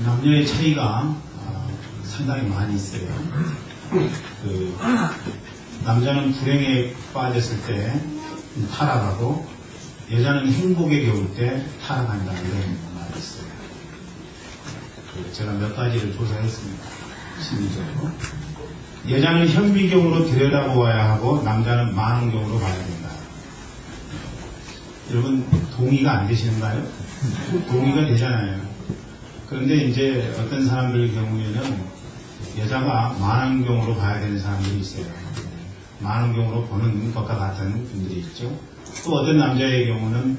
남녀의 차이가 상당히 많이 있어요. 남자는 불행에 빠졌을 때 타락하고 여자는 행복에 겨울 때 타락한다 이런 말이 있어요. 제가 몇 가지를 조사했습니다. 심리적으로. 여자는 현미경으로 들여다보아야 하고 남자는 만원경으로 봐야 된다. 여러분 동의가 안 되시는가요? 동의가 되잖아요. 그런데 이제 어떤 사람들 경우에는 여자가 만원경으로 봐야 되는 사람들이 있어요. 만원경으로 보는 것과 같은 분들이 있죠. 또 어떤 남자의 경우는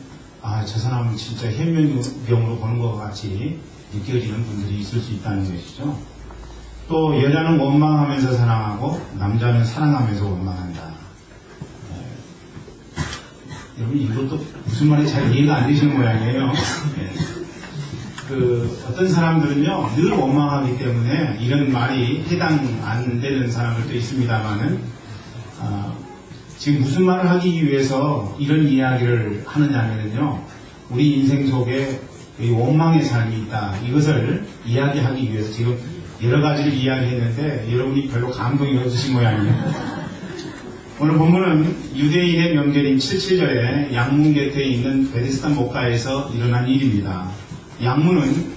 저 사람은 진짜 현미경으로 보는 것 같이 느껴지는 분들이 있을 수 있다는 것이죠. 또 여자는 원망하면서 사랑하고 남자는 사랑하면서 원망한다. 여러분 이것도 무슨 말인지 잘 이해가 안 되시는 모양이에요. 어떤 사람들은요 늘 원망하기 때문에 이런 말이 해당 안 되는 사람들도 있습니다만은 지금 무슨 말을 하기 위해서 이런 이야기를 하느냐면요 우리 인생 속에 원망의 삶이 있다 이것을 이야기하기 위해서 지금 여러 가지를 이야기했는데 여러분이 별로 감동이 없으신 모양이에요. 오늘 본문은 유대인의 명절인 칠칠절에 양문 곁에 있는 베데스다 목가에서 일어난 일입니다. 양문은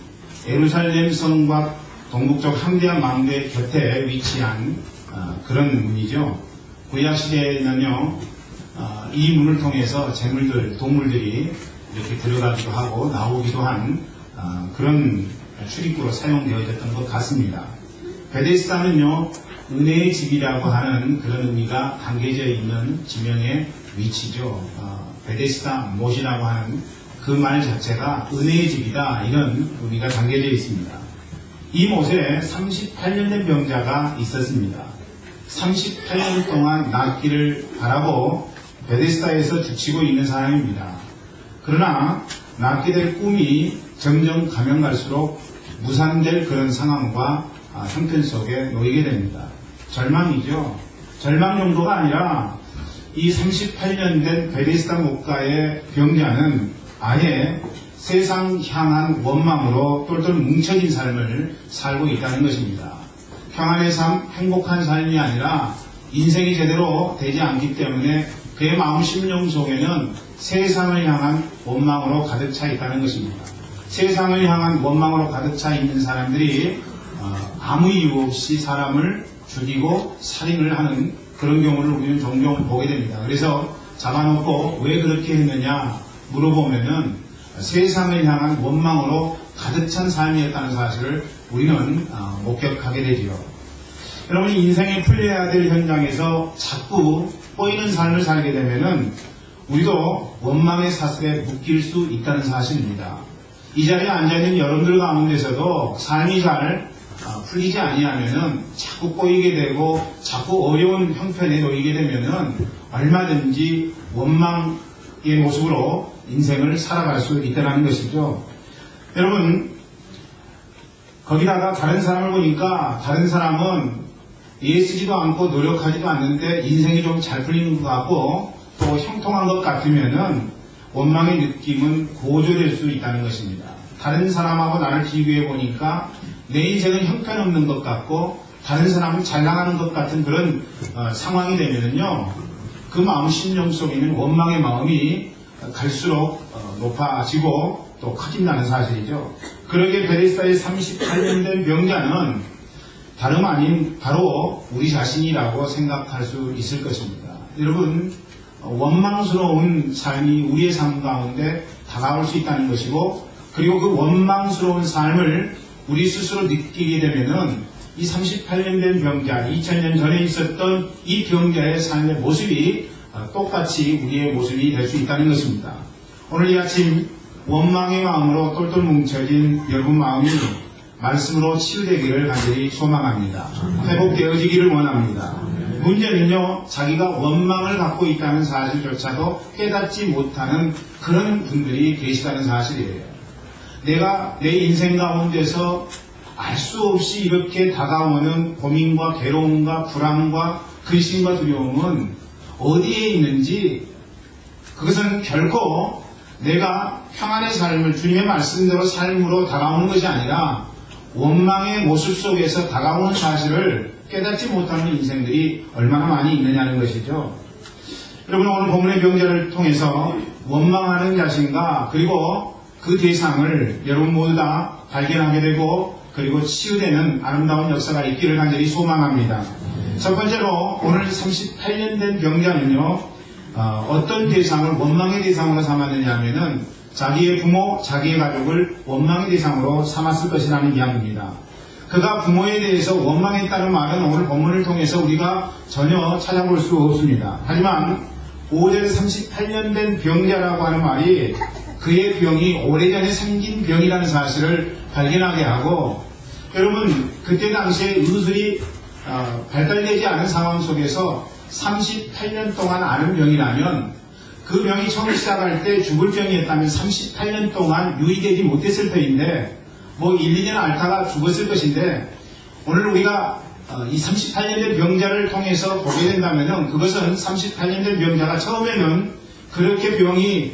예루살렘 성곽 동북쪽 함대한 망대 곁에 위치한 그런 문이죠. 구약시대에는요 이 문을 통해서 재물들, 동물들이 이렇게 들어가기도 하고 나오기도 한 그런 출입구로 사용되어졌던 것 같습니다. 베데스다는요 은혜의 집이라고 하는 그런 의미가 담겨져 있는 지명의 위치죠. 베데스다 못이라고 하는 그 말 자체가 은혜의 집이다 이런 의미가 담겨져 있습니다. 이 못에 38년 된 병자가 있었습니다. 38년 동안 낫기를 바라고 베데스다에서 죽치고 있는 사람입니다. 그러나 낫게 될 꿈이 점점 가면 갈수록 무산될 그런 상황과 형편 속에 놓이게 됩니다. 절망이죠. 절망 정도가 아니라 이 38년 된 베데스다 목가의 병자는 아예 세상 향한 원망으로 똘똘 뭉쳐진 삶을 살고 있다는 것입니다. 평안의 삶, 행복한 삶이 아니라 인생이 제대로 되지 않기 때문에 그의 마음 심령 속에는 세상을 향한 원망으로 가득 차 있다는 것입니다. 세상을 향한 원망으로 가득 차 있는 사람들이 아무 이유 없이 사람을 죽이고 살인을 하는 그런 경우를 우리는 종종 보게 됩니다. 그래서 잡아놓고 왜 그렇게 했느냐 물어보면은 세상을 향한 원망으로 가득 찬 삶이었다는 사실을 우리는 목격하게 되지요. 여러분 인생에 풀려야 될 현장에서 자꾸 꼬이는 삶을 살게 되면은 우리도 원망의 사슬에 묶일 수 있다는 사실입니다. 이 자리에 앉아있는 여러분들 가운데서도 삶이 잘 풀리지 아니하면은 자꾸 꼬이게 되고 자꾸 어려운 형편에 놓이게 되면은 얼마든지 원망의 모습으로 인생을 살아갈 수 있다는 것이죠. 여러분 거기다가 다른 사람을 보니까 다른 사람은 애쓰지도 않고 노력하지도 않는데 인생이 좀 잘 풀리는 것 같고 또 형통한 것 같으면은 원망의 느낌은 고조될 수 있다는 것입니다. 다른 사람하고 나를 비교해 보니까 내 인생은 형편없는 것 같고 다른 사람은 잘 나가는 것 같은 그런 상황이 되면은요 그 마음 심령 속에 있는 원망의 마음이 갈수록 높아지고 또 커진다는 사실이죠. 그러게 베데스다의 38년 된 병자는 다름 아닌 바로 우리 자신이라고 생각할 수 있을 것입니다. 여러분 원망스러운 삶이 우리의 삶 가운데 다가올 수 있다는 것이고 그리고 그 원망스러운 삶을 우리 스스로 느끼게 되면은 이 38년 된 병자, 2000년 전에 있었던 이 병자의 삶의 모습이 똑같이 우리의 모습이 될 수 있다는 것입니다. 오늘 이 아침 원망의 마음으로 똘똘 뭉쳐진 여러분 마음이 말씀으로 치유되기를 간절히 소망합니다. 회복되어지기를 원합니다. 문제는요 자기가 원망을 갖고 있다는 사실조차도 깨닫지 못하는 그런 분들이 계시다는 사실이에요. 내가 내 인생 가운데서 알 수 없이 이렇게 다가오는 고민과 괴로움과 불안과 근심과 두려움은 어디에 있는지 그것은 결코 내가 평안의 삶을 주님의 말씀대로 삶으로 다가오는 것이 아니라 원망의 모습 속에서 다가오는 사실을 깨닫지 못하는 인생들이 얼마나 많이 있느냐는 것이죠. 여러분, 오늘 본문의 병자를 통해서 원망하는 자신과 그리고 그 대상을 여러분 모두 다 발견하게 되고 그리고 치유되는 아름다운 역사가 있기를 간절히 소망합니다. 첫 번째로 오늘 38년 된 병자는요, 어떤 대상을 원망의 대상으로 삼았느냐 하면은 자기의 부모, 자기의 가족을 원망의 대상으로 삼았을 것이라는 이야기입니다. 그가 부모에 대해서 원망했다는 말은 오늘 본문을 통해서 우리가 전혀 찾아볼 수 없습니다. 하지만 5절 38년 된 병자라고 하는 말이 그의 병이 오래전에 생긴 병이라는 사실을 발견하게 하고, 여러분 그때 당시에 의술이 발달되지 않은 상황 속에서 38년 동안 앓은 병이라면 그 병이 처음 시작할 때 죽을 병이었다면 38년 동안 유의되지 못했을 터인데 뭐 1, 2년 앓다가 죽었을 것인데, 오늘 우리가 이 38년 된 병자를 통해서 보게 된다면 그것은 38년 된 병자가 처음에는 그렇게 병이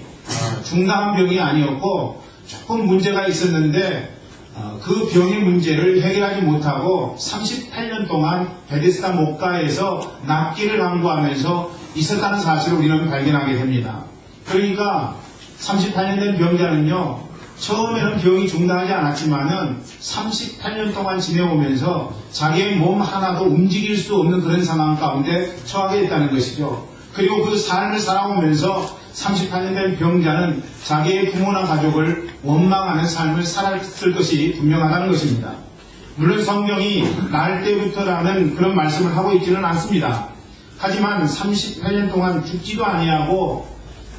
중다한 병이 아니었고 조금 문제가 있었는데 그 병의 문제를 해결하지 못하고 38년 동안 베데스다 목가에서 낫기를 강구하면서 있었다는 사실을 우리는 발견하게 됩니다. 그러니까 38년 된 병자는요, 처음에는 병이 중단하지 않았지만은 38년 동안 지내오면서 자기의 몸 하나도 움직일 수 없는 그런 상황 가운데 처하게 됐다는 것이죠. 그리고 그 삶을 살아오면서 38년 된 병자는 자기의 부모나 가족을 원망하는 삶을 살았을 것이 분명하다는 것입니다. 물론 성경이 날 때부터라는 그런 말씀을 하고 있지는 않습니다. 하지만 38년 동안 죽지도 아니하고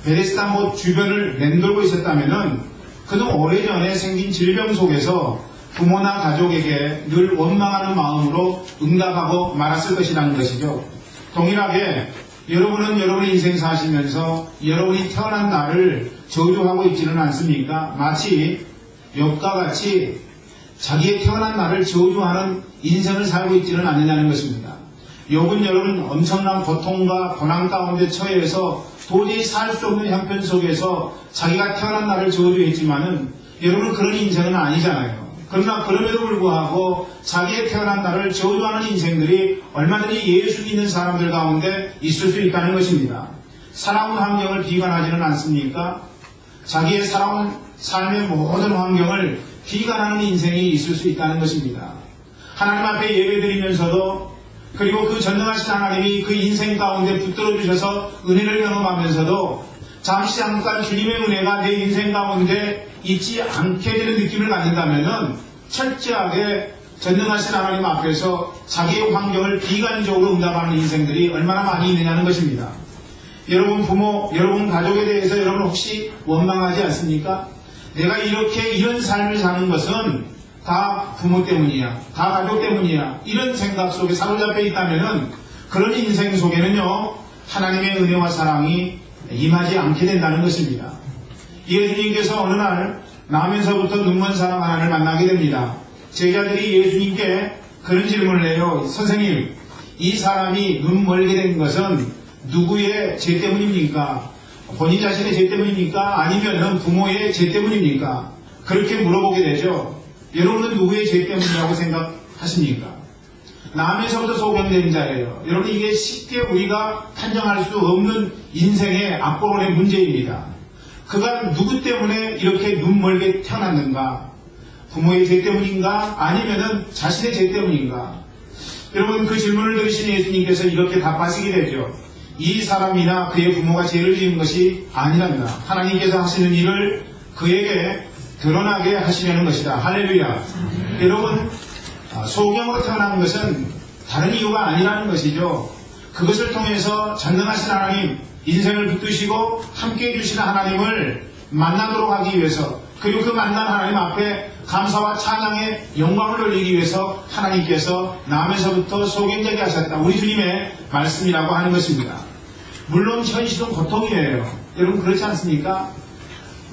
베데스다 못 주변을 맴돌고 있었다면은 그는 오래전에 생긴 질병 속에서 부모나 가족에게 늘 원망하는 마음으로 응답하고 말았을 것이라는 것이죠. 동일하게 여러분은 여러분의 인생 사시면서 여러분이 태어난 날을 저주하고 있지는 않습니까? 마치 욥과 같이 자기의 태어난 날을 저주하는 인생을 살고 있지는 않느냐는 것입니다. 욥은 여러분 엄청난 고통과 고난 가운데 처해서 도저히 살 수 없는 형편 속에서 자기가 태어난 날을 저주했지만은 여러분 그런 인생은 아니잖아요. 그러나 그럼에도 불구하고 자기의 태어난 날을 저주하는 인생들이 얼마든지 예수 믿는 사람들 가운데 있을 수 있다는 것입니다. 살아온 환경을 비관하지는 않습니까? 자기의 살아온 삶의 모든 환경을 비관하는 인생이 있을 수 있다는 것입니다. 하나님 앞에 예배드리면서도, 그리고 그 전능하신 하나님이 그 인생 가운데 붙들어 주셔서 은혜를 경험하면서도 잠시 잠깐 주님의 은혜가 내 인생 가운데 있지 않게 되는 느낌을 갖는다면 철저하게 전능하신 하나님 앞에서 자기의 환경을 비관적으로 응답하는 인생들이 얼마나 많이 있느냐는 것입니다. 여러분 부모, 여러분 가족에 대해서 여러분 혹시 원망하지 않습니까? 내가 이런 삶을 사는 것은 다 부모 때문이야, 다 가족 때문이야, 이런 생각 속에 사로잡혀 있다면 그런 인생 속에는요, 하나님의 은혜와 사랑이 임하지 않게 된다는 것입니다. 예수님께서 어느 날 나면서부터 눈먼 사람 하나를 만나게 됩니다. 제자들이 예수님께 그런 질문을 해요. 선생님, 이 사람이 눈 멀게 된 것은 누구의 죄 때문입니까? 본인 자신의 죄 때문입니까? 아니면 부모의 죄 때문입니까? 그렇게 물어보게 되죠. 여러분은 누구의 죄 때문이라고 생각하십니까? 남에서부터 소경된 자예요. 여러분 이게 쉽게 우리가 판정할 수 없는 인생의 앞부분의 문제입니다. 그가 누구 때문에 이렇게 눈멀게 태어났는가? 부모의 죄 때문인가? 아니면은 자신의 죄 때문인가? 여러분 그 질문을 들으신 예수님께서 이렇게 답하시게 되죠. 이 사람이나 그의 부모가 죄를 지은 것이 아니란다. 하나님께서 하시는 일을 그에게 드러나게 하시려는 것이다. 할렐루야. 여러분 소경으로 태어난 것은 다른 이유가 아니라는 것이죠. 그것을 통해서 전능하신 하나님, 인생을 붙드시고 함께해 주시는 하나님을 만나도록 하기 위해서, 그리고 그 만난 하나님 앞에 감사와 찬양의 영광을 돌리기 위해서 하나님께서 남에서부터 소경되게 하셨다. 우리 주님의 말씀이라고 하는 것입니다. 물론 현실은 고통이에요. 여러분 그렇지 않습니까?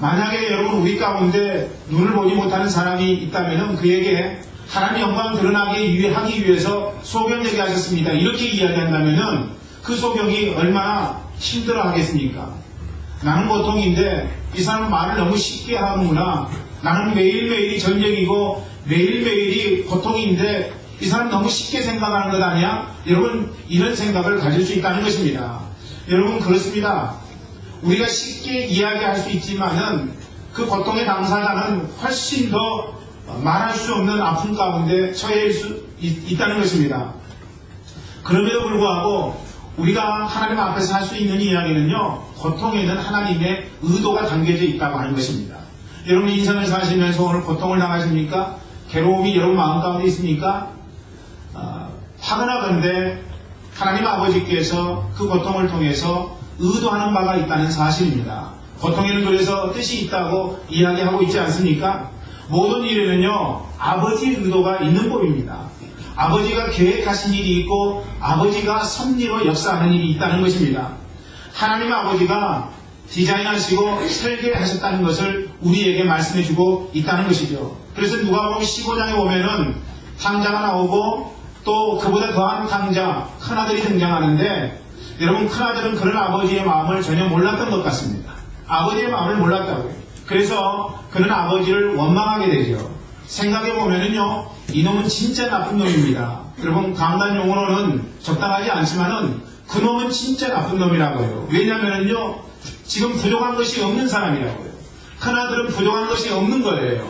만약에 여러분 우리 가운데 눈을 보지 못하는 사람이 있다면 그에게 하나님의 영광을 드러나게 하기 위해서 소경되게 하셨습니다. 이렇게 이야기한다면 그 소경이 얼마나 힘들어 하겠습니까? 나는 고통인데 이 사람은 말을 너무 쉽게 하는구나. 나는 매일매일이 전쟁이고 매일매일이 고통인데 이 사람 너무 쉽게 생각하는 것 아니야? 여러분, 이런 생각을 가질 수 있다는 것입니다. 여러분, 그렇습니다. 우리가 쉽게 이야기할 수 있지만은 그 고통의 당사자는 훨씬 더 말할 수 없는 아픔 가운데 처해 있다는 것입니다. 그럼에도 불구하고 우리가 하나님 앞에서 할 수 있는 이야기는요, 고통에는 하나님의 의도가 담겨져 있다고 하는 것입니다. 여러분, 인생을 사시면서 오늘 고통을 당하십니까? 괴로움이 여러분 마음 가운데 있습니까? 하거나건대 하나님 아버지께서 그 고통을 통해서 의도하는 바가 있다는 사실입니다. 고통에는 그래서 뜻이 있다고 이야기하고 있지 않습니까? 모든 일에는요, 아버지의 의도가 있는 법입니다. 아버지가 계획하신 일이 있고 아버지가 섭리로 역사하는 일이 있다는 것입니다. 하나님 아버지가 디자인하시고 설계하셨다는 것을 우리에게 말씀해주고 있다는 것이죠. 그래서 누가복음 15장에 보면은 탕자가 나오고 또 그보다 더한 탕자, 큰아들이 등장하는데, 여러분, 큰아들은 그런 아버지의 마음을 전혀 몰랐던 것 같습니다. 아버지의 마음을 몰랐다고요. 그래서 그는 아버지를 원망하게 되죠. 생각해보면은요, 이놈은 진짜 나쁜 놈입니다. 여러분, 강단 용어로는 적당하지 않지만은 그놈은 진짜 나쁜 놈이라고요. 왜냐면은요, 지금 부족한 것이 없는 사람이라고요. 큰아들은 부족한 것이 없는 거예요.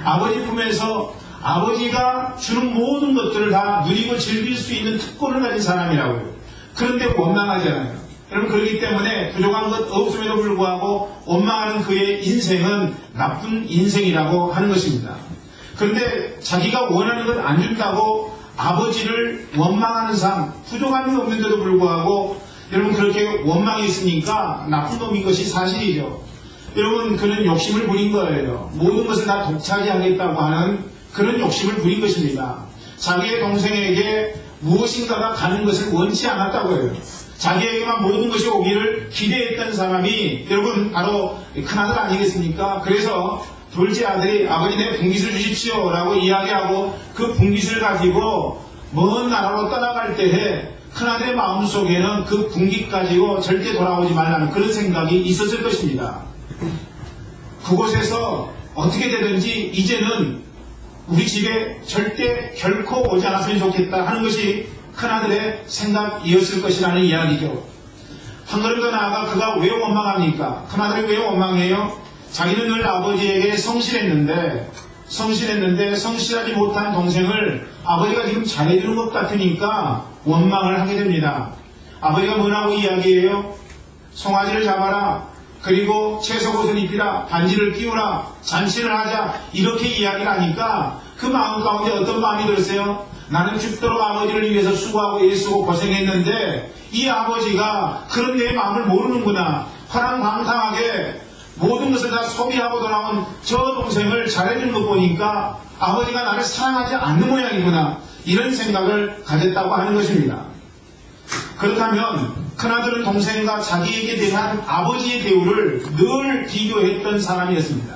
아버지 품에서 아버지가 주는 모든 것들을 다 누리고 즐길 수 있는 특권을 가진 사람이라고요. 그런데 원망하잖아요. 여러분, 그렇기 때문에 부족한 것 없음에도 불구하고 원망하는 그의 인생은 나쁜 인생이라고 하는 것입니다. 그런데 자기가 원하는 것 안 준다고 아버지를 원망하는 삶, 부족함이 없는데도 불구하고 여러분, 그렇게 원망이 있으니까 나쁜 놈인 것이 사실이죠. 여러분, 그는 욕심을 부린 거예요. 모든 것을 다 독차지하겠다고 하는 그런 욕심을 부린 것입니다. 자기의 동생에게 무엇인가가 가는 것을 원치 않았다고 해요. 자기에게만 모든 것이 오기를 기대했던 사람이 여러분 바로 큰아들 아니겠습니까? 그래서 둘째 아들이 아버지 내 분깃을 주십시오 라고 이야기하고 그 분깃을 가지고 먼 나라로 떠나갈 때에 큰아들의 마음속에는 그 분깃 가지고 절대 돌아오지 말라는 그런 생각이 있었을 것입니다. 그곳에서 어떻게 되든지 이제는 우리 집에 절대 결코 오지 않았으면 좋겠다 하는 것이 큰아들의 생각이었을 것이라는 이야기죠. 한 걸음 더 나아가 그가 왜 원망합니까? 큰아들이 왜 원망해요? 자기는 늘 아버지에게 성실했는데 성실하지 못한 동생을 아버지가 지금 잘해주는 것 같으니까 원망을 하게 됩니다. 아버지가 뭐라고 이야기해요? 송아지를 잡아라. 그리고 채석옷을 입히라, 반지를 끼우라, 잔치를 하자, 이렇게 이야기를 하니까 그 마음 가운데 어떤 마음이 들었어요? 나는 죽도록 아버지를 위해서 수고하고 애쓰고 고생했는데 이 아버지가 그런 내 마음을 모르는구나. 허랑방탕하게 모든 것을 다 소비하고 돌아온 저 동생을 잘해주는 것 보니까 아버지가 나를 사랑하지 않는 모양이구나. 이런 생각을 가졌다고 하는 것입니다. 그렇다면 큰아들은 동생과 자기에게 대한 아버지의 대우를 늘 비교했던 사람이었습니다.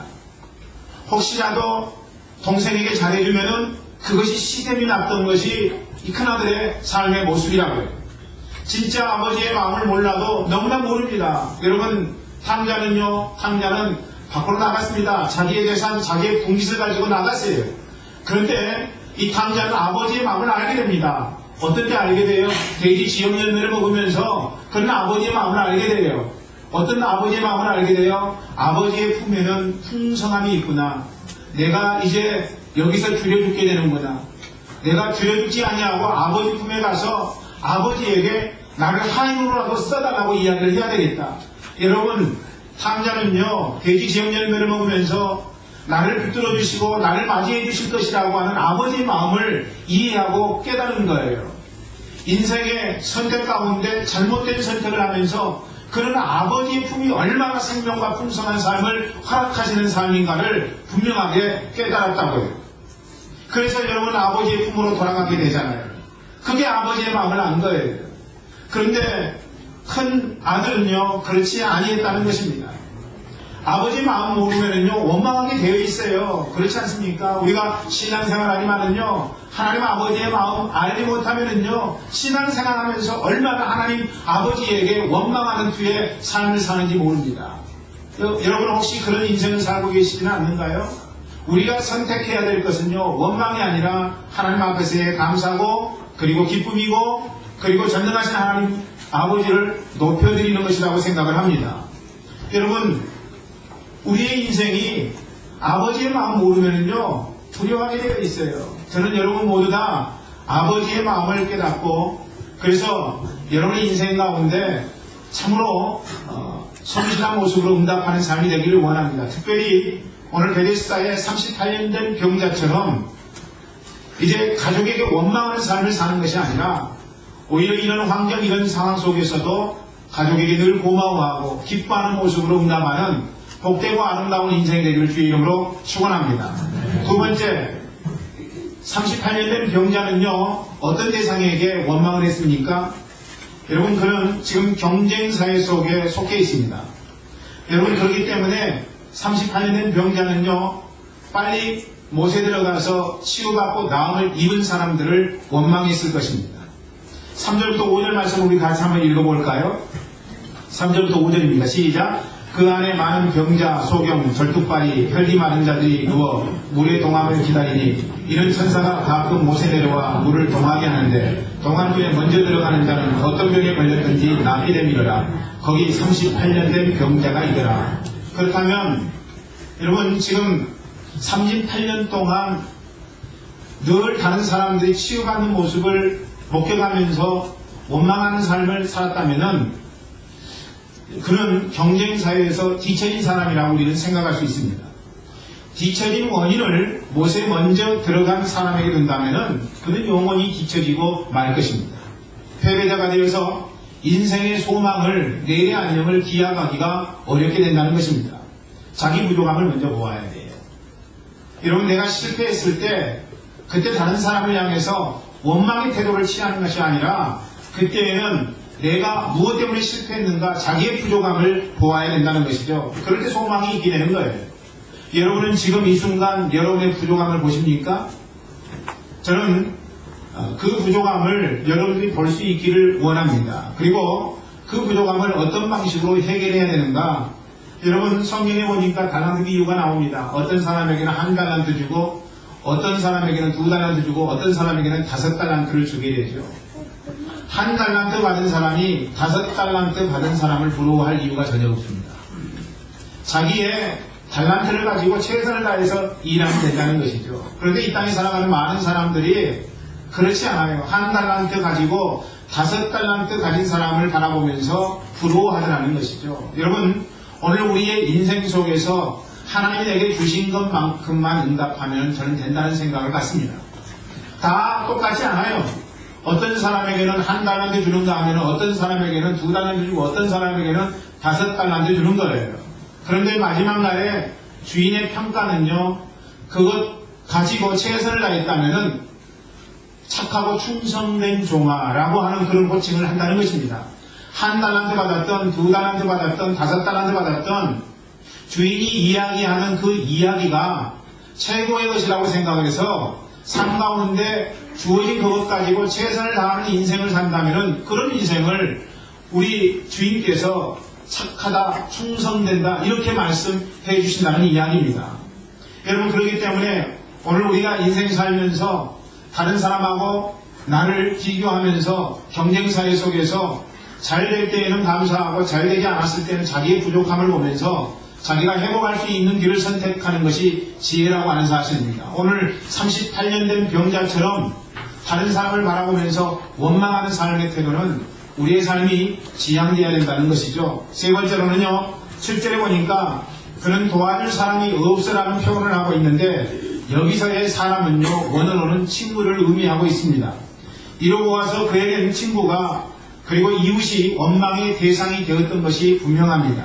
혹시라도 동생에게 잘해주면은 그것이 시샘이 났던 것이 이 큰아들의 삶의 모습이라고요. 진짜 아버지의 마음을 몰라도 너무나 모릅니다. 여러분, 탕자는 밖으로 나갔습니다. 자기의 재산, 자기의 분깃을 가지고 나갔어요. 그런데 이 탕자는 아버지의 마음을 알게 됩니다. 어떤 때 알게 돼요? 돼지 지역 열매를 먹으면서 그런 아버지의 마음을 알게 돼요. 어떤 아버지의 마음을 알게 돼요? 아버지의 품에는 풍성함이 있구나. 내가 이제 여기서 줄여죽게 되는구나. 내가 줄여죽지 아니하고 아버지 품에 가서 아버지에게 나를 하인으로라도 써달라고 이야기를 해야 되겠다. 여러분, 탕자는요, 돼지 지역 열매를 먹으면서 나를 붙들어 주시고 나를 맞이해 주실 것이라고 하는 아버지의 마음을 이해하고 깨달은 거예요. 인생의 선택 가운데 잘못된 선택을 하면서 그런 아버지의 품이 얼마나 생명과 풍성한 삶을 허락하시는 삶인가를 분명하게 깨달았다고요. 그래서 여러분 아버지의 품으로 돌아가게 되잖아요. 그게 아버지의 마음을 안 거예요. 그런데 큰 아들은요, 그렇지 아니했다는 것입니다. 아버지 마음 모르면은요, 원망하게 되어 있어요. 그렇지 않습니까? 우리가 신앙생활하지만은요, 하나님 아버지의 마음 알지 못하면은요, 신앙생활 하면서 얼마나 하나님 아버지에게 원망하는 뒤에 삶을 사는지 모릅니다. 여러분 혹시 그런 인생을 살고 계시지는 않는가요? 우리가 선택해야 될 것은요, 원망이 아니라 하나님 앞에서의 감사고, 그리고 기쁨이고, 그리고 전능하신 하나님 아버지를 높여드리는 것이라고 생각을 합니다. 여러분, 우리의 인생이 아버지의 마음 모르면요, 두려워하게 되어 있어요. 저는 여러분 모두 다 아버지의 마음을 깨닫고, 그래서 여러분의 인생 가운데 참으로 성실한 모습으로 응답하는 삶이 되기를 원합니다. 특별히 오늘 베데스다의 38년 된 병자처럼 이제 가족에게 원망하는 삶을 사는 것이 아니라 오히려 이런 환경, 이런 상황 속에서도 가족에게 늘 고마워하고 기뻐하는 모습으로 응답하는 복되고 아름다운 인생이 되기를 주의 이름으로 축원합니다. 두 번째, 38년 된 병자는요, 어떤 대상에게 원망을 했습니까? 여러분, 그는 지금 경쟁사회 속에 속해 있습니다. 여러분, 그렇기 때문에 38년 된 병자는요, 빨리 못에 들어가서 치유받고 나음을 입은 사람들을 원망했을 것입니다. 3절부터 5절 말씀 우리 같이 한번 읽어볼까요? 3절부터 5절입니다. 시작. 그 안에 많은 병자, 소경, 절뚝발이, 혈기 많은 자들이 누워 물의 동함을 기다리니 이런 천사가 가끔 못에 내려와 물을 동하게 하는데 동한 후에 먼저 들어가는 자는 어떤 병에 걸렸든지 낫게 되미더라. 거기 38년 된 병자가 있더라. 그렇다면 여러분, 지금 38년 동안 늘 다른 사람들이 치유받는 모습을 목격하면서 원망하는 삶을 살았다면은 그는 경쟁사회에서 뒤처진 사람이라고 우리는 생각할 수 있습니다. 뒤처진 원인을 못에 먼저 들어간 사람에게 둔다면은 그는 영원히 뒤처지고 말 것입니다. 패배자가 되어서 인생의 소망을, 내일의 안녕을 기약하기가 어렵게 된다는 것입니다. 자기 부족함을 먼저 보아야 돼요. 여러분, 내가 실패했을 때 그때 다른 사람을 향해서 원망의 태도를 취하는 것이 아니라 그때에는 내가 무엇 때문에 실패했는가, 자기의 부족함을 보아야 된다는 것이죠. 그럴 때 소망이 있게 되는 거예요. 여러분은 지금 이 순간 여러분의 부족함을 보십니까? 저는 그 부족함을 여러분들이 볼 수 있기를 원합니다. 그리고 그 부족함을 어떤 방식으로 해결해야 되는가? 여러분, 성경에 보니까 달란트 비유가 나옵니다. 어떤 사람에게는 1달란트 주고 어떤 사람에게는 2달란트 주고 어떤 사람에게는 5달란트를 주게 되죠. 1달란트 받은 사람이 5달란트 받은 사람을 부러워할 이유가 전혀 없습니다. 자기의 달란트를 가지고 최선을 다해서 일하면 된다는 것이죠. 그런데 이 땅에 살아가는 많은 사람들이 그렇지 않아요. 1달란트 가지고 5달란트 가진 사람을 바라보면서 부러워하더라는 것이죠. 여러분, 오늘 우리의 인생 속에서 하나님이 내게 주신 것만큼만 응답하면 저는 된다는 생각을 갖습니다. 다 똑같지 않아요. 어떤 사람에게는 1달란트 주는가 하면 어떤 사람에게는 2달란트 주고 어떤 사람에게는 5달란트 주는 거예요. 그런데 마지막 날에 주인의 평가는요, 그것 가지고 최선을 다했다면은 착하고 충성된 종아라고 하는 그런 호칭을 한다는 것입니다. 1달란트 받았던, 2달란트 받았던, 5달란트 받았던 주인이 이야기하는 그 이야기가 최고의 것이라고 생각을 해서 삶 가운데 주어진 그것 가지고 최선을 다하는 인생을 산다면 그런 인생을 우리 주인께서 착하다, 충성된다 이렇게 말씀해 주신다는 이야기입니다. 여러분, 그렇기 때문에 오늘 우리가 인생 살면서 다른 사람하고 나를 비교하면서 경쟁사회 속에서 잘 될 때에는 감사하고 잘 되지 않았을 때는 자기의 부족함을 보면서 자기가 회복할 수 있는 길을 선택하는 것이 지혜라고 하는 사실입니다. 오늘 38년 된 병자처럼 다른 사람을 바라보면서 원망하는 삶의 태도는 우리의 삶이 지향되어야 된다는 것이죠. 세 번째로는요, 7절에 보니까 그는 도와줄 사람이 없으라는 표현을 하고 있는데 여기서의 사람은요, 원어로는 친구를 의미하고 있습니다. 이로 보아서 그에게는 친구가 그리고 이웃이 원망의 대상이 되었던 것이 분명합니다.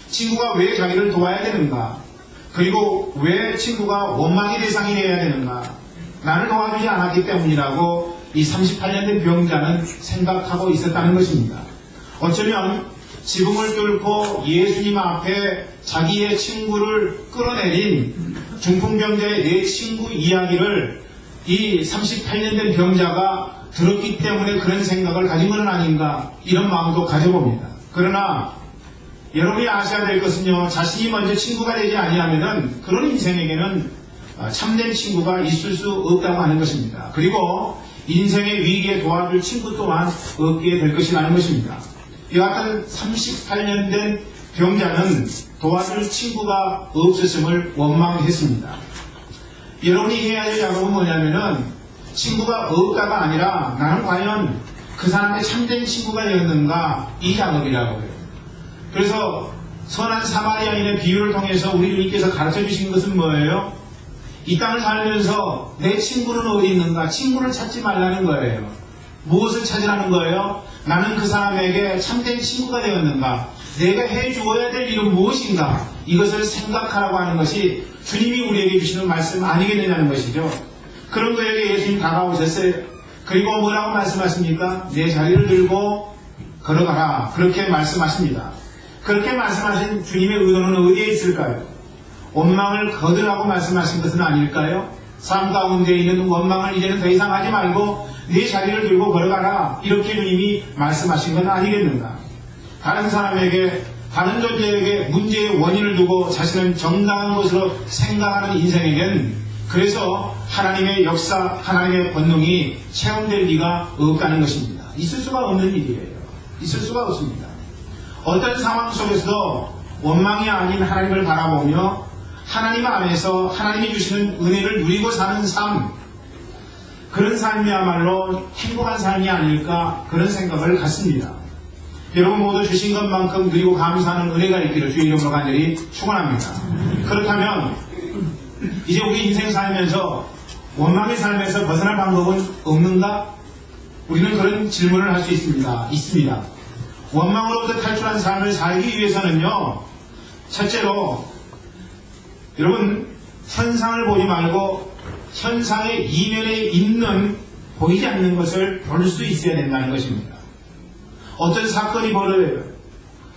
친구가 왜 자기를 도와야 되는가? 그리고 왜 친구가 원망의 대상이 되어야 되는가? 나를 도와주지 않았기 때문이라고 이 38년 된 병자는 생각하고 있었다는 것입니다. 어쩌면 지붕을 뚫고 예수님 앞에 자기의 친구를 끌어내린 중풍병자의 내 친구 이야기를 이 38년 된 병자가 들었기 때문에 그런 생각을 가진 것은 아닌가, 이런 마음도 가져봅니다. 그러나 여러분이 아셔야 될 것은요, 자신이 먼저 친구가 되지 아니하면은 그런 인생에게는 참된 친구가 있을 수 없다고 하는 것입니다. 그리고 인생의 위기에 도와줄 친구 또한 없게 될 것이라는 것입니다. 이와 같은 38년 된 병자는 도와줄 친구가 없었음을 원망했습니다. 여러분이 해야 될 작업은 뭐냐면은 친구가 없다가 아니라 나는 과연 그 사람의 참된 친구가 되었는가, 이 작업이라고 해요. 그래서 선한 사마리아인의 비유를 통해서 우리 주님께서 가르쳐 주신 것은 뭐예요? 이 땅을 살면서 내 친구는 어디 있는가? 친구를 찾지 말라는 거예요. 무엇을 찾으라는 거예요? 나는 그 사람에게 참된 친구가 되었는가? 내가 해주어야 될 일은 무엇인가? 이것을 생각하라고 하는 것이 주님이 우리에게 주시는 말씀 아니겠느냐는 것이죠. 그런 그에게 예수님 다가오셨어요. 그리고 뭐라고 말씀하십니까? 내 자리를 들고 걸어가라. 그렇게 말씀하십니다. 그렇게 말씀하신 주님의 의도는 어디에 있을까요? 원망을 거두라고 말씀하신 것은 아닐까요? 삶 가운데 있는 원망을 이제는 더 이상 하지 말고 네 자리를 들고 걸어가라. 이렇게 주님이 말씀하신 건 아니겠는가? 다른 사람에게, 다른 존재에게 문제의 원인을 두고 자신은 정당한 것으로 생각하는 인생에겐 그래서 하나님의 역사, 하나님의 권능이 체험될 리가 없다는 것입니다. 있을 수가 없는 일이에요. 있을 수가 없습니다. 어떤 상황 속에서도 원망이 아닌 하나님을 바라보며 하나님 안에서 하나님이 주시는 은혜를 누리고 사는 삶, 그런 삶이야말로 행복한 삶이 아닐까, 그런 생각을 갖습니다. 여러분 모두 주신 것만큼 누리고 감사하는 은혜가 있기를 주의 이름으로 간절히 축원합니다. 그렇다면 이제 우리 인생 살면서 원망의 삶에서 벗어날 방법은 없는가? 우리는 그런 질문을 할 수 있습니다. 있습니다. 원망으로부터 탈출한 삶을 살기 위해서는요, 첫째로 여러분 현상을 보지 말고 현상의 이면에 있는 보이지 않는 것을 볼 수 있어야 된다는 것입니다. 어떤 사건이 벌어져요.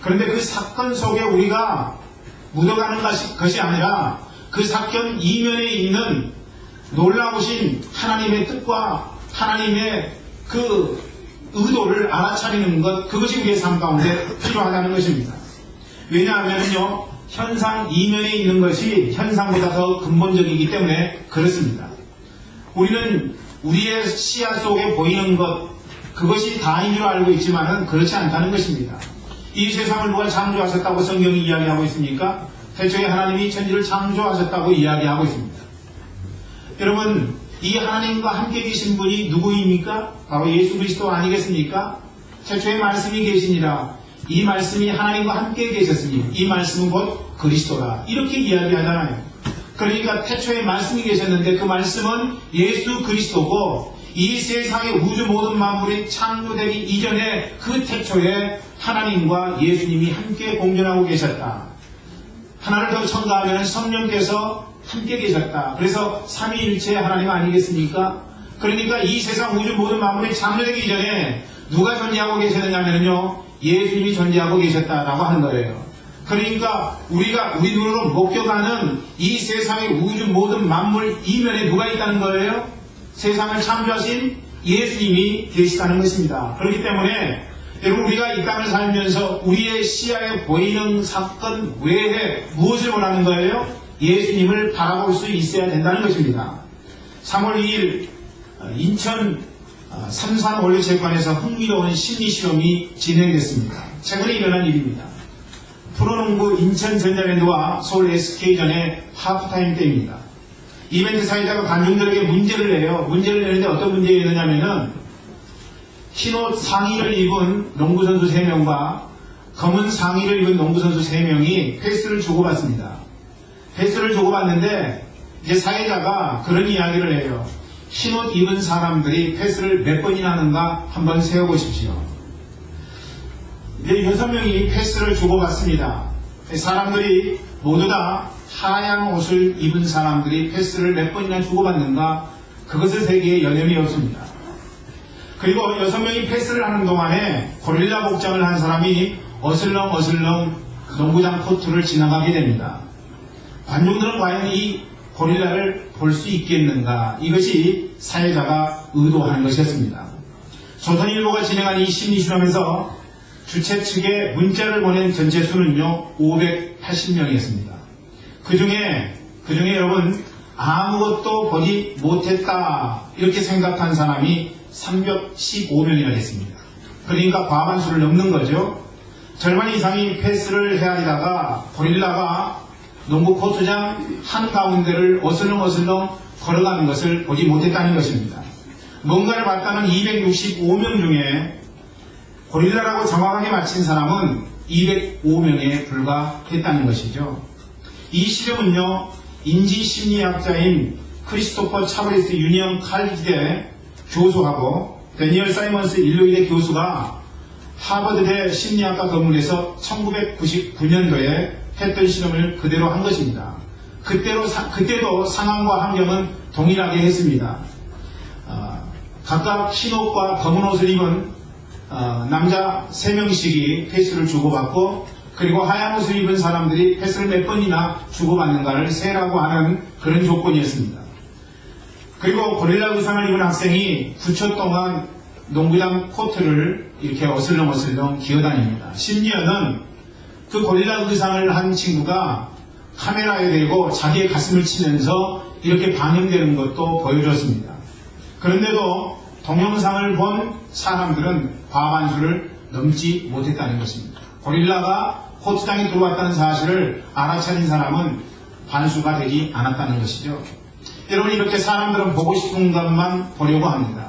그런데 그 사건 속에 우리가 묻어가는 것이 아니라 그 사건 이면에 있는 놀라우신 하나님의 뜻과 하나님의 그 의도를 알아차리는 것, 그것이 우리의 삶 가운데 필요하다는 것입니다. 왜냐하면요, 현상 이면에 있는 것이 현상보다 더 근본적이기 때문에 그렇습니다. 우리는 우리의 시야 속에 보이는 것, 그것이 다인 줄 알고 있지만은 그렇지 않다는 것입니다. 이 세상을 누가 창조하셨다고 성경이 이야기하고 있습니까? 태초에 하나님이 천지를 창조하셨다고 이야기하고 있습니다. 여러분, 이 하나님과 함께 계신 분이 누구입니까? 바로 예수 그리스도 아니겠습니까? 태초에 말씀이 계시니라. 이 말씀이 하나님과 함께 계셨으니 이 말씀은 곧 그리스도라. 이렇게 이야기하잖아요. 그러니까 태초에 말씀이 계셨는데 그 말씀은 예수 그리스도고, 이 세상의 우주 모든 만물이 창조되기 이전에 그 태초에 하나님과 예수님이 함께 공존하고 계셨다. 하나를 더 첨가하면 성령께서 함께 계셨다. 그래서 삼위일체 하나님 아니겠습니까? 그러니까 이 세상 우주 모든 만물이 창조되기 이전에 누가 존재하고 계셨느냐면요, 예수님이 존재하고 계셨다라고 하는 거예요. 그러니까 우리가 우리 눈으로 목격하는 이 세상의 우주 모든 만물 이면에 누가 있다는 거예요? 세상을 창조하신 예수님이 계시다는 것입니다. 그렇기 때문에 여러분, 우리가 이 땅을 살면서 우리의 시야에 보이는 사건 외에 무엇을 원하는 거예요? 예수님을 바라볼 수 있어야 된다는 것입니다. 3월 2일 인천 삼산올림픽관에서 흥미로운 심리실험이 진행됐습니다. 최근에 일어난 일입니다. 프로농구 인천전자랜드와 서울 SK전의 하프타임 때입니다. 이벤트 사회자가 관중들에게 문제를 내요. 문제를 내는데 어떤 문제였느냐면은 흰옷 상의를 입은 농구선수 3명과 검은 상의를 입은 농구선수 3명이 패스를 주고받습니다. 패스를 주고받는데 이제 사회자가 그런 이야기를 해요. 흰옷 입은 사람들이 패스를 몇 번이나 하는가 한번 세어보십시오. 이제 6명이 패스를 주고받습니다. 사람들이 모두 다 하얀 옷을 입은 사람들이 패스를 몇 번이나 주고받는가, 그것을 세기에 여념이 없습니다. 그리고 6명이 패스를 하는 동안에 고릴라 복장을 한 사람이 어슬렁어슬렁 농구장 코트를 지나가게 됩니다. 관중들은 과연 이 고릴라를 볼 수 있겠는가, 이것이 사회자가 의도한 것이었습니다. 조선일보가 진행한 이 심리실험에서 주최 측에 문자를 보낸 전체 수는요 580명이었습니다. 그 중에 여러분 아무것도 보지 못했다 이렇게 생각한 사람이 315명이나 됐습니다. 그러니까 과반수를 넘는 거죠. 절반 이상이 패스를 헤아리다가 고릴라가 농구 코트장 한가운데를 어슬렁어슬렁 걸어가는 것을 보지 못했다는 것입니다. 뭔가를 봤다는 265명 중에 고릴라라고 정확하게 맞힌 사람은 205명에 불과했다는 것이죠. 이 실험은요, 인지심리학자인 크리스토퍼 차브리스 유니언 칼리지대 교수하고 데니얼 사이먼스 일루이대 교수가 하버드대 심리학과 건물에서 1999년도에 했던 실험을 그대로 한 것입니다. 그때도 상황과 환경은 동일하게 했습니다. 각각 흰 옷과 검은 옷을 입은 남자 3명씩이 패스를 주고받고, 그리고 하얀 옷을 입은 사람들이 패스를 몇 번이나 주고받는가를 세라고 하는 그런 조건이었습니다. 그리고 고릴라 의상을 입은 학생이 9초 동안 농구장 코트를 이렇게 어슬렁어슬렁 기어다닙니다. 심지어는 그 고릴라 의상을 한 친구가 카메라에 대고 자기의 가슴을 치면서 이렇게 반영되는 것도 보여줬습니다. 그런데도 동영상을 본 사람들은 과반수를 넘지 못했다는 것입니다. 고릴라가 코트장에 들어왔다는 사실을 알아차린 사람은 반수가 되지 않았다는 것이죠. 여러분, 이렇게 사람들은 보고 싶은 것만 보려고 합니다.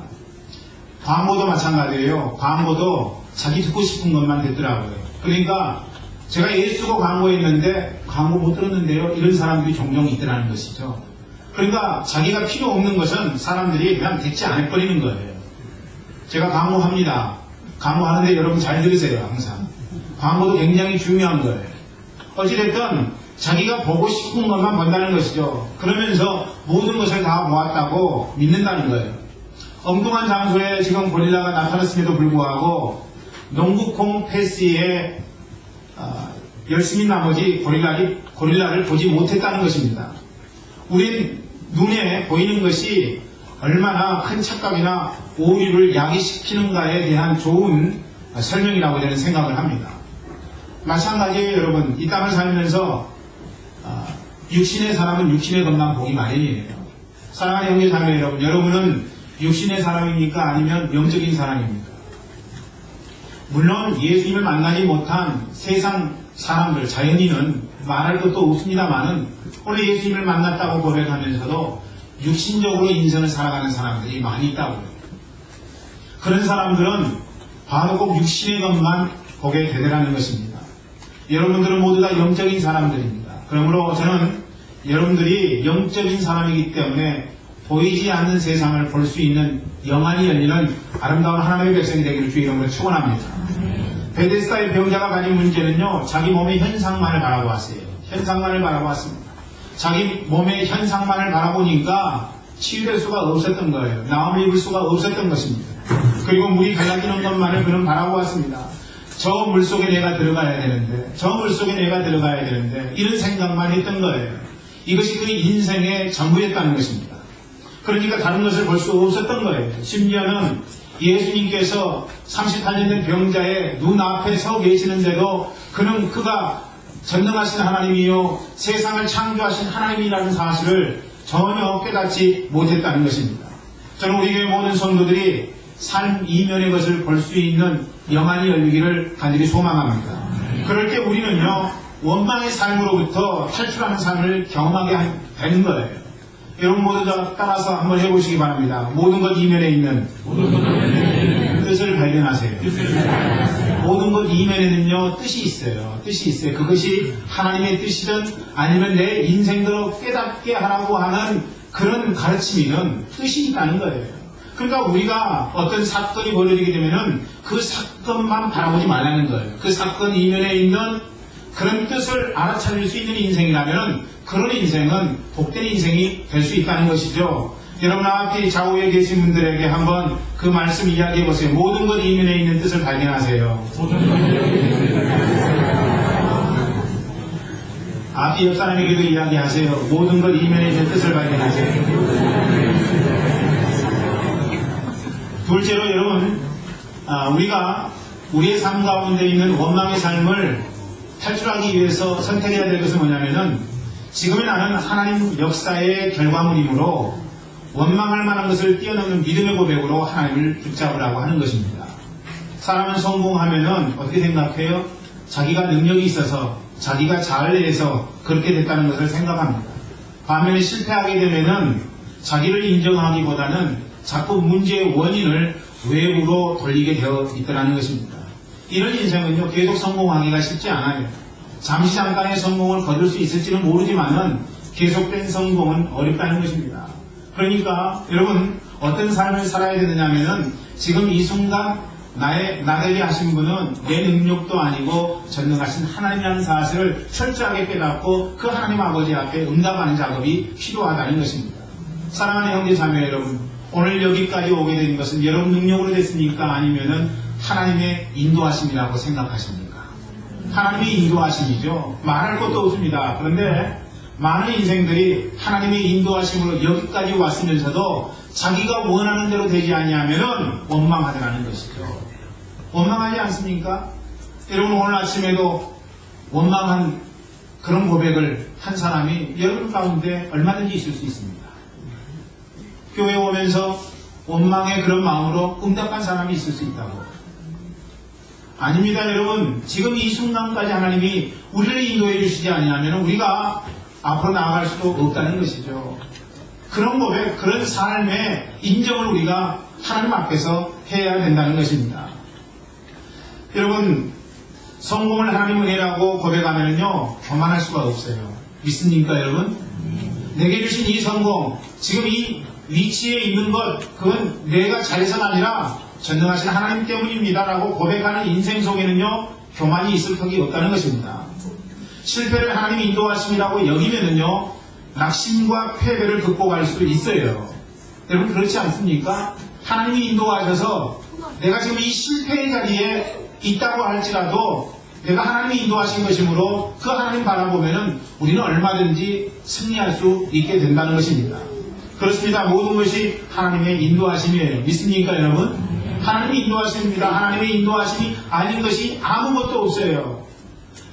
광고도 마찬가지예요. 광고도 자기 듣고 싶은 것만 듣더라고요. 그러니까 제가 예수고 광고했는데 광고 못 들었는데요, 이런 사람들이 종종 있더라는 것이죠. 그러니까 자기가 필요 없는 것은 사람들이 그냥 듣지 않아 버리는 거예요. 제가 광고합니다. 광고하는데 여러분 잘 들으세요. 항상 광고도 굉장히 중요한 거예요. 어찌됐든 자기가 보고 싶은 것만 본다는 것이죠. 그러면서 모든 것을 다 모았다고 믿는다는 거예요. 엉뚱한 장소에 지금 고릴라가 나타났음에도 불구하고 농구공 패스에 열심히 나머지 고릴라를 보지 못했다는 것입니다. 우린 눈에 보이는 것이 얼마나 큰 착각이나 오류를 야기시키는가에 대한 좋은 설명이라고 저는 생각을 합니다. 마찬가지예요. 여러분, 이 땅을 살면서 육신의 사람은 육신의 것만 보기 마련이에요. 사랑하는 형제 자매 여러분, 여러분은 육신의 사람입니까? 아니면 영적인 사람입니까? 물론 예수님을 만나지 못한 세상 사람들, 자연인은 말할 것도 없습니다만은 오늘 예수님을 만났다고 고백하면서도 육신적으로 인생을 살아가는 사람들이 많이 있다고요. 그런 사람들은 바로 꼭 육신의 것만 보게 되더라는 것입니다. 여러분들은 모두 다 영적인 사람들입니다. 그러므로 저는 여러분들이 영적인 사람이기 때문에 보이지 않는 세상을 볼 수 있는 영안이 열리는 아름다운 하나님의 백성이 되기를 주의 이름으로 축원합니다. 베데스다의 병자가 가진 문제는요, 자기 몸의 현상만을 바라보았어요. 현상만을 바라보았습니다. 자기 몸의 현상만을 바라보니까 치유될 수가 없었던 거예요. 나음을 입을 수가 없었던 것입니다. 그리고 물이 갈라지는 것만을 그는 바라보았습니다. 저 물속에 내가 들어가야 되는데, 저 물속에 내가 들어가야 되는데, 이런 생각만 했던 거예요. 이것이 그 인생의 전부였다는 것입니다. 그러니까 다른 것을 볼 수 없었던 거예요. 심지어는 예수님께서 38년 된 병자의 눈앞에 서 계시는데도 그가 전능하신 하나님이요 세상을 창조하신 하나님이라는 사실을 전혀 깨닫지 못했다는 것입니다. 저는 우리 교회 모든 성도들이 삶 이면의 것을 볼 수 있는 영안이 열리기를 간절히 소망합니다. 그럴 때 우리는요, 원망의 삶으로부터 탈출하는 삶을 경험하게 되는 거예요. 여러분 모두 따라서 한번 해보시기 바랍니다. 모든 것 이면에 있는 뜻을 발견하세요. 모든 것 이면에는요, 뜻이 있어요. 뜻이 있어요. 그것이 하나님의 뜻이든 아니면 내 인생대로 깨닫게 하라고 하는 그런 가르침이든 뜻이 있다는 거예요. 그러니까 우리가 어떤 사건이 벌어지게 되면은 그 사건만 바라보지 말라는 거예요. 그 사건 이면에 있는 그런 뜻을 알아차릴 수 있는 인생이라면 그런 인생은 복된 인생이 될 수 있다는 것이죠. 여러분 앞에 좌우에 계신 분들에게 한번 그 말씀 이야기해 보세요. 모든 것 이면에 있는 뜻을 발견하세요. 앞에 옆 사람에게도 이야기하세요. 모든 것 이면에 있는 뜻을 발견하세요. 둘째로 여러분, 우리가 우리의 삶 가운데 있는 원망의 삶을 탈출하기 위해서 선택해야 될 것은 뭐냐면은 지금의 나는 하나님 역사의 결과물이므로 원망할 만한 것을 뛰어넘는 믿음의 고백으로 하나님을 붙잡으라고 하는 것입니다. 사람은 성공하면은 어떻게 생각해요? 자기가 능력이 있어서 자기가 잘 해서 그렇게 됐다는 것을 생각합니다. 반면에 실패하게 되면은 자기를 인정하기보다는 자꾸 문제의 원인을 외부로 돌리게 되어 있더라는 것입니다. 이런 인생은요, 계속 성공하기가 쉽지 않아요. 잠시 잠깐의 성공을 거둘 수 있을지는 모르지만은 계속된 성공은 어렵다는 것입니다. 그러니까 여러분 어떤 삶을 살아야 되느냐면은 지금 이 순간 나 되게 하신 분은 내 능력도 아니고 전능하신 하나님이라는 사실을 철저하게 깨닫고 그 하나님 아버지 앞에 응답하는 작업이 필요하다는 것입니다. 사랑하는 형제 자매 여러분, 오늘 여기까지 오게 된 것은 여러분 능력으로 됐습니까? 아니면은 하나님의 인도하심이라고 생각하십니까? 하나님의 인도하심이죠. 말할 것도 없습니다. 그런데 많은 인생들이 하나님의 인도하심으로 여기까지 왔으면서도 자기가 원하는 대로 되지 아니하면은 원망하더라는 것이죠. 원망하지 않습니까? 여러분 오늘 아침에도 원망한 그런 고백을 한 사람이 여러분 가운데 얼마든지 있을 수 있습니다. 교회 오면서 원망의 그런 마음으로 응답한 사람이 있을 수 있다고. 아닙니다 여러분. 지금 이 순간까지 하나님이 우리를 인도해 주시지 아니하면 우리가 앞으로 나아갈 수도 없다는 것이죠. 그런 고백, 그런 삶의 인정을 우리가 하나님 앞에서 해야 된다는 것입니다. 여러분 성공을 하나님 은혜라고 고백하면요 교만할 수가 없어요. 믿습니까 여러분? 내게 주신 이 성공, 지금 이 위치에 있는 것, 그건 내가 잘해서가 아니라 전능하신 하나님 때문입니다 라고 고백하는 인생 속에는요 교만이 있을 턱이 없다는 것입니다. 실패를 하나님 인도하심이라고 여기면은요 낙심과 패배를 극복할 수도 있어요. 여러분 그렇지 않습니까? 하나님이 인도하셔서 내가 지금 이 실패의 자리에 있다고 할지라도 내가 하나님이 인도하신 것이므로 그 하나님 바라보면은 우리는 얼마든지 승리할 수 있게 된다는 것입니다. 그렇습니다. 모든 것이 하나님의 인도하심이에요. 믿습니까 여러분? 하나님이 인도하십니다. 하나님의 인도하심이 아닌 것이 아무것도 없어요.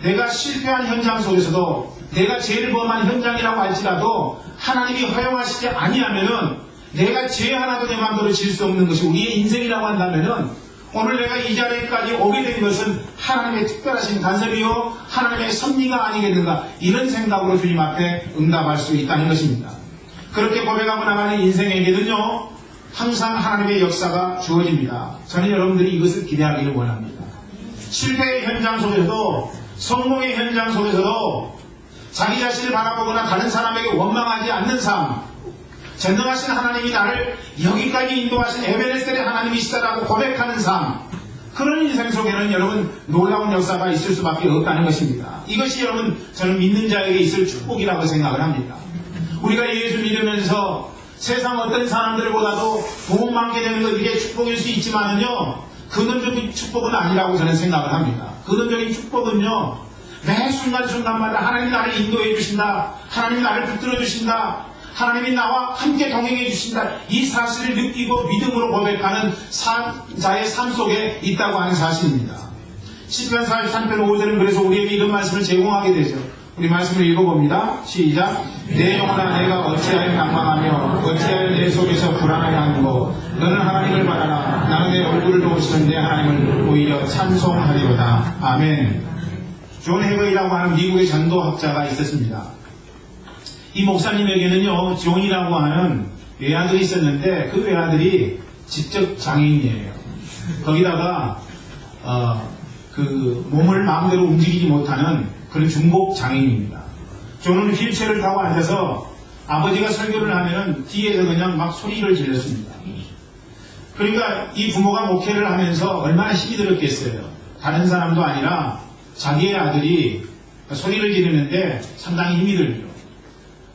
내가 실패한 현장 속에서도 내가 죄를 범한 현장이라고 할지라도 하나님이 허용하시지 아니하면은 내가 죄 하나도 내 마음대로 질 수 없는 것이 우리의 인생이라고 한다면은 오늘 내가 이 자리까지 오게 된 것은 하나님의 특별하신 간섭이요 하나님의 섭리가 아니겠는가, 이런 생각으로 주님 앞에 응답할 수 있다는 것입니다. 그렇게 고백하고 나가는 인생에게는요 항상 하나님의 역사가 주어집니다. 저는 여러분들이 이것을 기대하기를 원합니다. 실패의 현장 속에서도 성공의 현장 속에서도 자기 자신을 바라보거나 다른 사람에게 원망하지 않는 삶, 전능하신 하나님이 나를 여기까지 인도하신 에베레스텔의 하나님이시다라고 고백하는 삶, 그런 인생 속에는 여러분 놀라운 역사가 있을 수밖에 없다는 것입니다. 이것이 여러분 저는 믿는 자에게 있을 축복이라고 생각을 합니다. 우리가 예수 믿으면서 세상 어떤 사람들보다도 돈 많게 되는 것, 이게 축복일 수 있지만은요 근원적인 축복은 아니라고 저는 생각을 합니다. 근원적인 축복은요 매 순간순간마다 하나님이 나를 인도해 주신다, 하나님이 나를 붙들어 주신다, 하나님이 나와 함께 동행해 주신다, 이 사실을 느끼고 믿음으로 고백하는 자의 삶 속에 있다고 하는 사실입니다. 시편 43편 5절은 그래서 우리에게 이런 말씀을 제공하게 되죠. 우리 말씀을 읽어봅니다. 시작. 내 영혼아 내가 어찌하여 낭망하며 어찌하여 내 속에서 불안해하는고, 너는 하나님을 바라라. 나는 내 얼굴을 도우시는 내 하나님을 오히려 찬송하리로다. 아멘. 존 해거이라고 하는 미국의 전도학자가 있었습니다. 이 목사님에게는요 존이라고 하는 외아들이 있었는데 그 외아들이 지적 장애인이에요. 거기다가 그 몸을 마음대로 움직이지 못하는 그런 중복 장애인입니다. 존은 휠체어를 타고 앉아서 아버지가 설교를 하면은 뒤에서 그냥 막 소리를 질렀습니다. 그러니까 이 부모가 목회를 하면서 얼마나 힘이 들었겠어요. 다른 사람도 아니라 자기의 아들이 소리를 지르는데 상당히 힘이 들죠.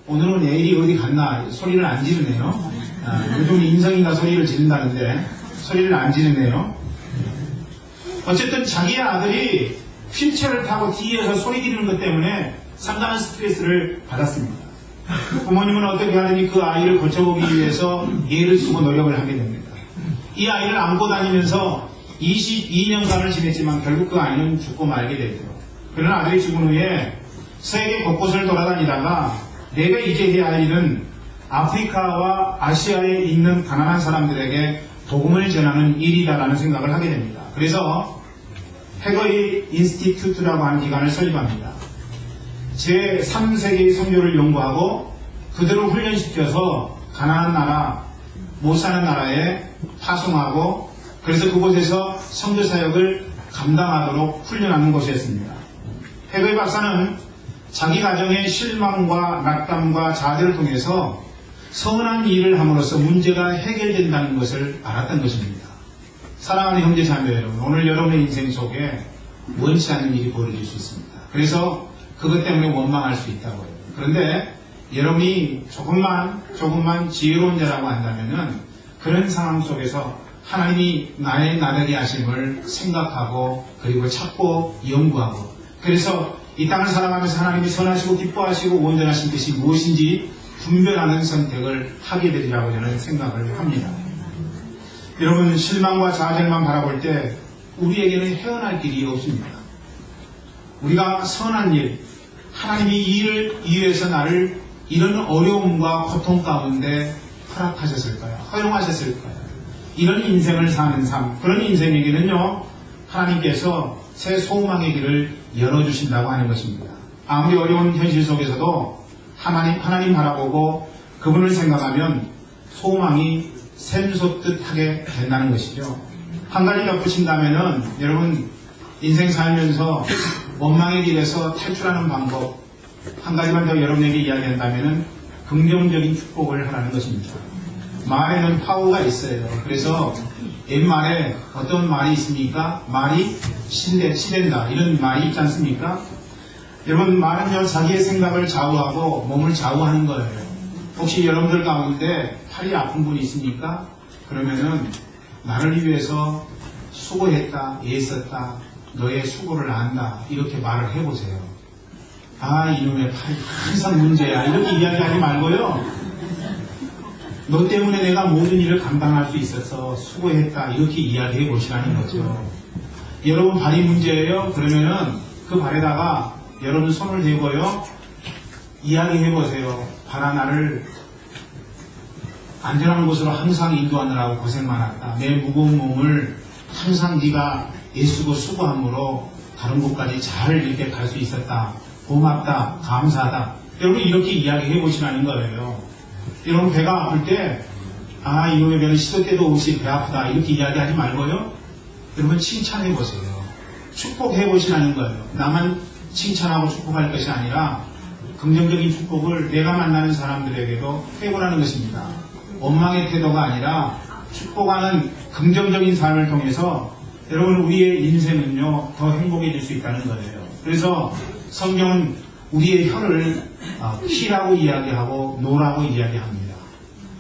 오늘은 애일이 어디 갔나 소리를 안 지르네요. 요즘 인성인가 소리를 지른다는데 소리를 안 지르네요. 어쨌든 자기의 아들이 휠체어를 타고 뒤에서 소리 지르는 것 때문에 상당한 스트레스를 받았습니다. 부모님은 어떻게 하더니 그 아이를 고쳐보기 위해서 애를 쓰고 노력을 하게 됩니다. 이 아이를 안고 다니면서 22년간을 지냈지만 결국 그 아이는 죽고 말게 되죠. 그러나 아들이 죽은 후에 세계 곳곳을 돌아다니다가 내가 이제 해야 할 일은 아프리카와 아시아에 있는 가난한 사람들에게 복음을 전하는 일이다라는 생각을 하게 됩니다. 그래서 해거이 인스티튜트라고 하는 기관을 설립합니다. 제3세계의 선교를 연구하고 그들을 훈련시켜서 가난한 나라, 못 사는 나라에 파송하고 그래서 그곳에서 선교 사역을 감당하도록 훈련하는 곳이었습니다. 해거이 박사는 자기 가정의 실망과 낙담과 좌절을 통해서 선한 일을 함으로써 문제가 해결된다는 것을 알았던 것입니다. 사랑하는 형제 자매 여러분, 오늘 여러분의 인생 속에 원치 않는 일이 벌어질 수 있습니다. 그래서 그것 때문에 원망할 수 있다고요. 그런데 여러분이 조금만 지혜로운 자라고 한다면은 그런 상황 속에서 하나님이 나의 나되게 하심을 생각하고 그리고 찾고 연구하고 그래서 이 땅을 살아가면서 하나님이 선하시고 기뻐하시고 온전하신 뜻이 무엇인지 분별하는 선택을 하게 되리라고 저는 생각을 합니다. 여러분 실망과 좌절만 바라볼 때 우리에게는 헤어날 길이 없습니다. 우리가 선한 일, 하나님이 이 일을 위해서 나를 이런 어려움과 고통 가운데 허락하셨을까요? 허용하셨을까요? 이런 인생을 사는 삶, 그런 인생에게는요 하나님께서 새 소망의 길을 열어주신다고 하는 것입니다. 아무리 어려운 현실 속에서도 하나님 바라보고 그분을 생각하면 소망이 샘솟듯 하게 된다는 것이죠. 한 가지 덧붙인다면은 여러분 인생 살면서 원망의 길에서 탈출하는 방법 한 가지만 더 여러분에게 이야기한다면은 긍정적인 축복을 하라는 것입니다. 말에는 파워가 있어요. 그래서 옛말에 어떤 말이 있습니까? 말이 시된다 이런 말이 있지 않습니까? 여러분 말은요 자기의 생각을 좌우하고 몸을 좌우하는 거예요. 혹시 여러분들 가운데 팔이 아픈 분이 있습니까? 그러면은 나를 위해서 수고했다, 애썼다, 너의 수고를 안다 이렇게 말을 해보세요. 아 이놈의 팔이 항상 문제야 이렇게 이야기하지 말고요. 너 때문에 내가 모든 일을 감당할 수 있어서 수고했다 이렇게 이야기해 보시라는 거죠. 여러분 발이 문제예요? 그러면은 그 발에다가 여러분 손을 대고요 이야기해 보세요. 발아 나를 안전한 곳으로 항상 인도하느라고 고생 많았다. 내 무거운 몸을 항상 네가 애쓰고 수고함으로 다른 곳까지 잘 이렇게 갈 수 있었다. 고맙다. 감사하다. 여러분 이렇게 이야기해 보시라는 거예요. 여러분 배가 아플 때 아 이놈의 배는 시도 때도 없이 배 아프다 이렇게 이야기하지 말고요. 여러분 칭찬해 보세요. 축복해 보시라는 거예요. 나만 칭찬하고 축복할 것이 아니라 긍정적인 축복을 내가 만나는 사람들에게도 해보라는 것입니다. 원망의 태도가 아니라 축복하는 긍정적인 삶을 통해서 여러분 우리의 인생은요 더 행복해질 수 있다는 거예요. 그래서 성경은 우리의 혀를 키라고 이야기하고 노라고 이야기합니다.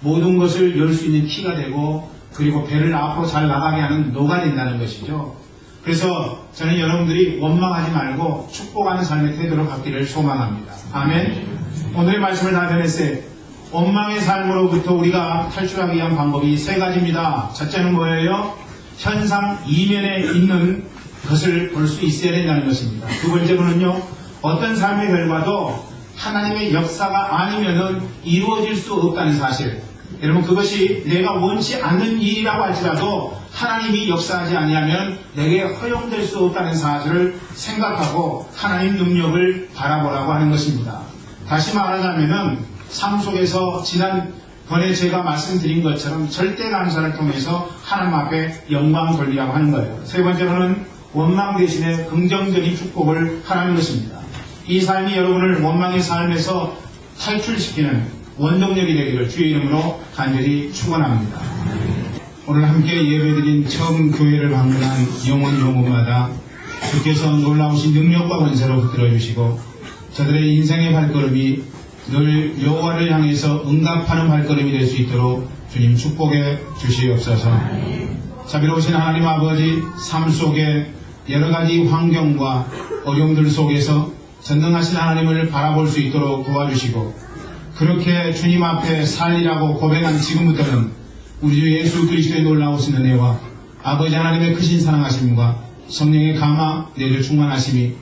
모든 것을 열 수 있는 키가 되고 그리고 배를 앞으로 잘 나가게 하는 노가 된다는 것이죠. 그래서 저는 여러분들이 원망하지 말고 축복하는 삶의 태도를 갖기를 소망합니다. 아멘. 오늘의 말씀을 다 전했어요. 원망의 삶으로부터 우리가 탈출하기 위한 방법이 세 가지입니다. 첫째는 뭐예요? 현상 이면에 있는 것을 볼 수 있어야 된다는 것입니다. 두 번째로는요, 어떤 삶의 결과도 하나님의 역사가 아니면은 이루어질 수 없다는 사실. 여러분 그것이 내가 원치 않는 일이라고 할지라도 하나님이 역사하지 아니하면 내게 허용될 수 없다는 사실을 생각하고 하나님 능력을 바라보라고 하는 것입니다. 다시 말하자면은 삶 속에서 지난번에 제가 말씀드린 것처럼 절대 감사를 통해서 하나님 앞에 영광 돌리라고 하는 거예요. 세 번째로는 원망 대신에 긍정적인 축복을 하라는 것입니다. 이 삶이 여러분을 원망의 삶에서 탈출시키는 원동력이 되기를 주의 이름으로 간절히 축원합니다. 오늘 함께 예배드린 처음 교회를 방문한 영혼마다 주께서 놀라우신 능력과 권세로 붙들어 주시고 저들의 인생의 발걸음이 늘 여호와를 향해서 응답하는 발걸음이 될 수 있도록 주님 축복해 주시옵소서. 자비로우신 하나님 아버지, 삶 속에 여러 가지 환경과 어려움들 속에서 전능하신 하나님을 바라볼 수 있도록 도와주시고 그렇게 주님 앞에 살리라고 고백한 지금부터는 우리 주 예수 그리스도의 놀라우신 은혜와 아버지 하나님의 크신 사랑하심과 성령의 감화 내주 충만하심이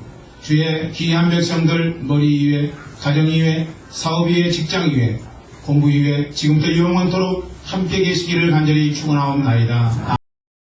주의 귀한 백성들 머리 위에, 가정 위에, 사업 위에, 직장 위에, 공부 위에 지금부터 영원토록 함께 계시기를 간절히 축원하옵나이다.